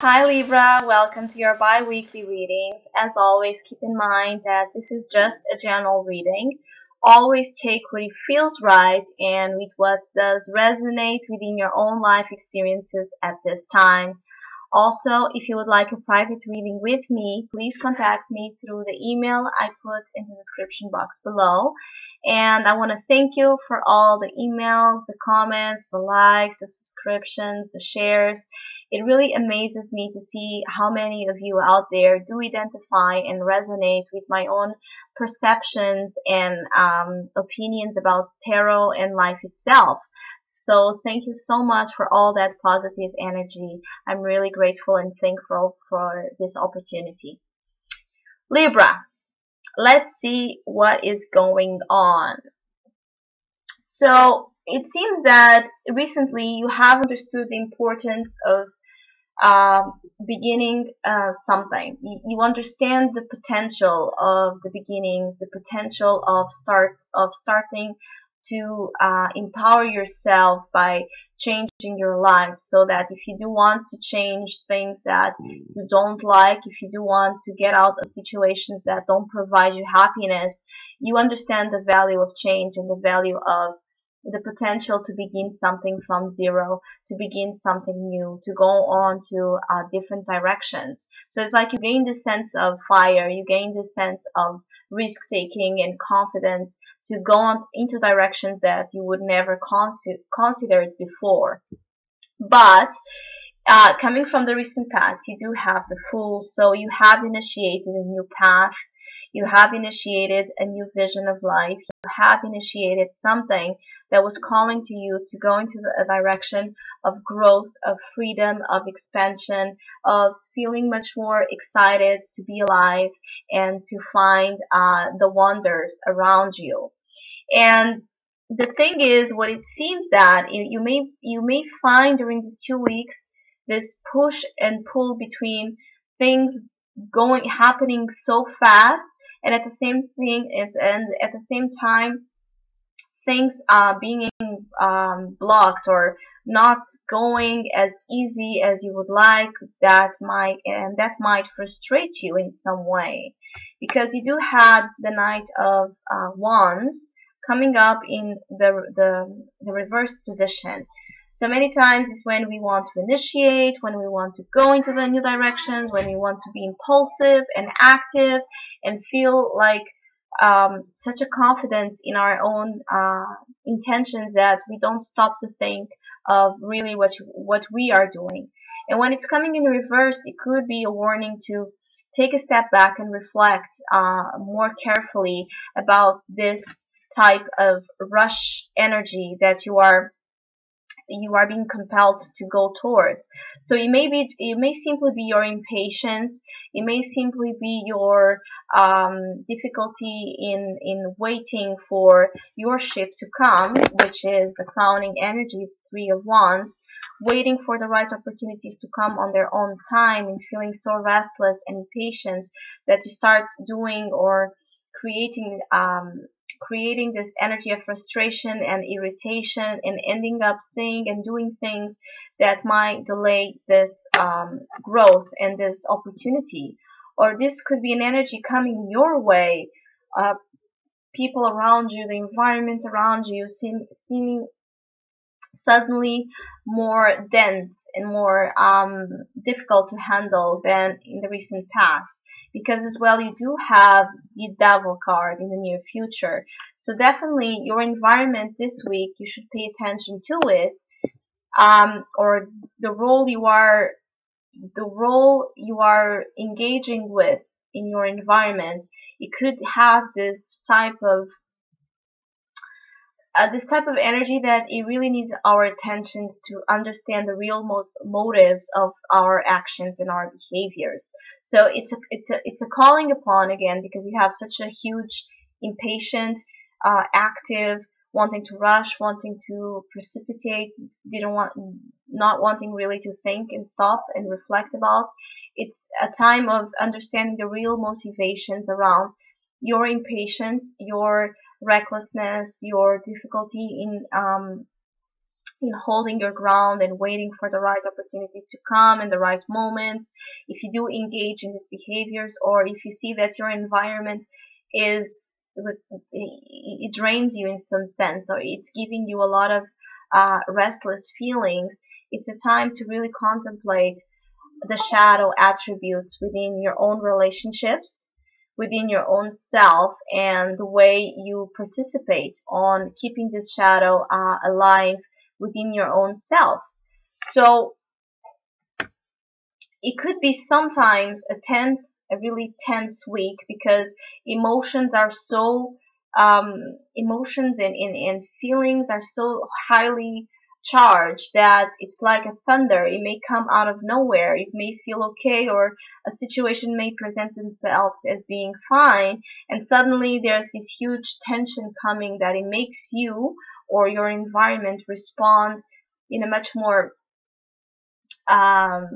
Hi Libra, welcome to your bi-weekly readings. As always, keep in mind that this is just a general reading. Always take what feels right and with what does resonate within your own life experiences at this time. Also, if you would like a private reading with me, please contact me through the email I put in the description box below. And I want to thank you for all the emails, the comments, the likes, the subscriptions, the shares. It really amazes me to see how many of you out there do identify and resonate with my own perceptions and opinions about tarot and life itself. So thank you so much for all that positive energy. I'm really grateful and thankful for this opportunity. Libra, let's see what is going on. So it seems that recently you have understood the importance of beginning something. You understand the potential of the beginnings, the potential of starting to empower yourself by changing your life, so that if you do want to change things that you don't like, if you do want to get out of situations that don't provide you happiness, you understand the value of change and the value of the potential to begin something from zero, to begin something new, to go on to different directions. So it's like you gain this sense of fire, you gain this sense of risk taking and confidence to go on into directions that you would never consider it before. But coming from the recent past, you do have the Fool, so you have initiated a new path. You have initiated a new vision of life. You have initiated something that was calling to you to go into a direction of growth, of freedom, of expansion, of feeling much more excited to be alive and to find the wonders around you. And the thing is, what it seems that you may find during these 2 weeks this push and pull between things happening so fast, and at the same time things being blocked or not going as easy as you would like. That might frustrate you in some way, because you do have the Knight of Wands coming up in the reversed position. So many times it's when we want to initiate, when we want to go into the new directions, when we want to be impulsive and active and feel like such a confidence in our own intentions that we don't stop to think of really what we are doing. And when it's coming in reverse, it could be a warning to take a step back and reflect more carefully about this type of rush energy that you are being compelled to go towards. So it may simply be your impatience. It may simply be your difficulty in waiting for your ship to come, which is the crowning energy, Three of Wands, waiting for the right opportunities to come on their own time, and feeling so restless and impatient that you start doing or creating this energy of frustration and irritation, and ending up saying and doing things that might delay this growth and this opportunity. Or this could be an energy coming your way, people around you, the environment around you seeming suddenly more dense and more difficult to handle than in the recent past, because as well you do have the Devil card in the near future. So definitely your environment this week, you should pay attention to it, or the role you are engaging with in your environment. It could have this type of energy that it really needs our attentions to understand the real motives of our actions and our behaviors. So it's a calling upon, again, because you have such a huge, impatient, active, wanting to rush, wanting to precipitate, not wanting really to think and stop and reflect about. It's a time of understanding the real motivations around your impatience, your recklessness, your difficulty in holding your ground and waiting for the right opportunities to come and the right moments. If you do engage in these behaviors, or if you see that your environment is it drains you in some sense, or it's giving you a lot of restless feelings, it's a time to really contemplate the shadow attributes within your own relationships, within your own self, and the way you participate on keeping this shadow alive within your own self. So it could be sometimes a really tense week, because emotions are so emotions and feelings are so highly charged that it's like a thunder. It may come out of nowhere. It may feel okay, or a situation may present themselves as being fine, and suddenly there's this huge tension coming that it makes you or your environment respond in a much more um,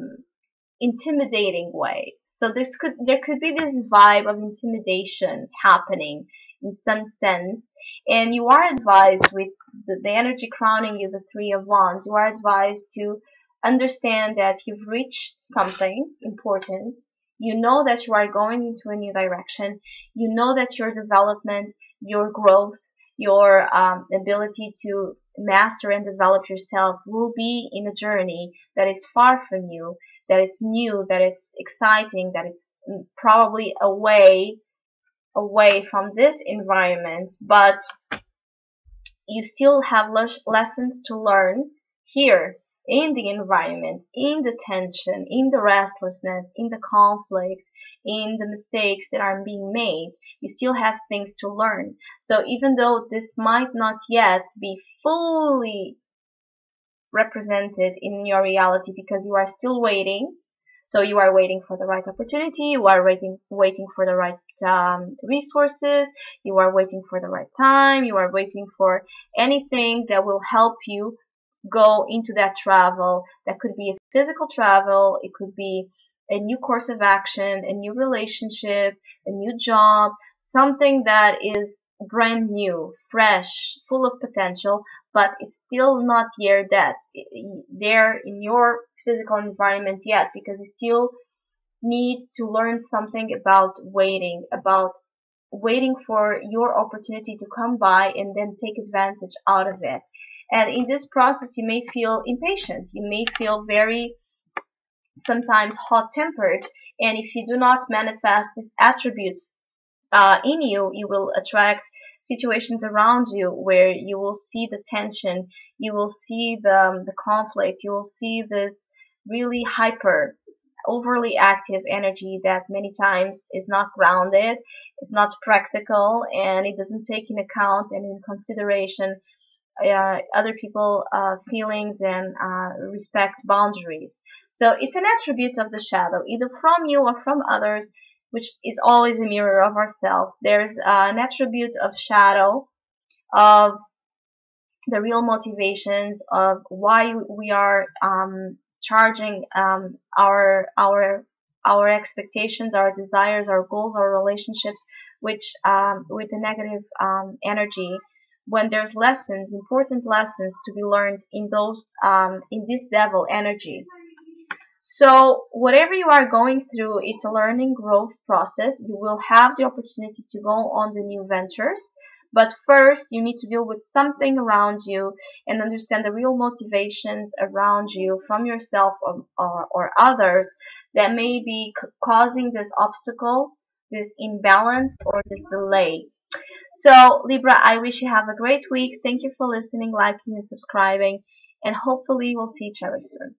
intimidating way. So there could be this vibe of intimidation happening in some sense, and you are advised, with the energy crowning you, the Three of Wands, you are advised to understand that you've reached something important. You know that you are going into a new direction. You know that your development, your growth, your ability to master and develop yourself will be in a journey that is far from you, that it's new, that it's exciting, that it's probably away from this environment, but you still have lessons to learn here in the environment, in the tension, in the restlessness, in the conflict, in the mistakes that are being made. You still have things to learn. So even though this might not yet be fully represented in your reality, because you are still waiting. So you are waiting for the right opportunity, you are waiting for the right resources, you are waiting for the right time, you are waiting for anything that will help you go into that travel. That could be a physical travel, it could be a new course of action, a new relationship, a new job, something that is brand new, fresh, full of potential, but it's still not there in your physical environment yet, because you still need to learn something about waiting for your opportunity to come by and then take advantage out of it. And in this process, you may feel impatient, you may feel very sometimes hot-tempered, and if you do not manifest these attributes in you, you will attract situations around you where you will see the tension, you will see the conflict, you will see this really hyper, overly active energy that many times is not grounded, it's not practical, and it doesn't take in account and in consideration other people feelings and respect boundaries. So it's an attribute of the shadow, either from you or from others, which is always a mirror of ourselves. There's an attribute of shadow, of the real motivations of why we are charging our expectations, our desires, our goals, our relationships, which with the negative energy, when there's lessons, important lessons to be learned in those in this devil energy. So whatever you are going through is a learning growth process. You will have the opportunity to go on the new ventures, but first you need to deal with something around you and understand the real motivations around you from yourself or others that may be causing this obstacle, this imbalance, or this delay. So Libra, I wish you have a great week. Thank you for listening, liking, and subscribing, and hopefully we'll see each other soon.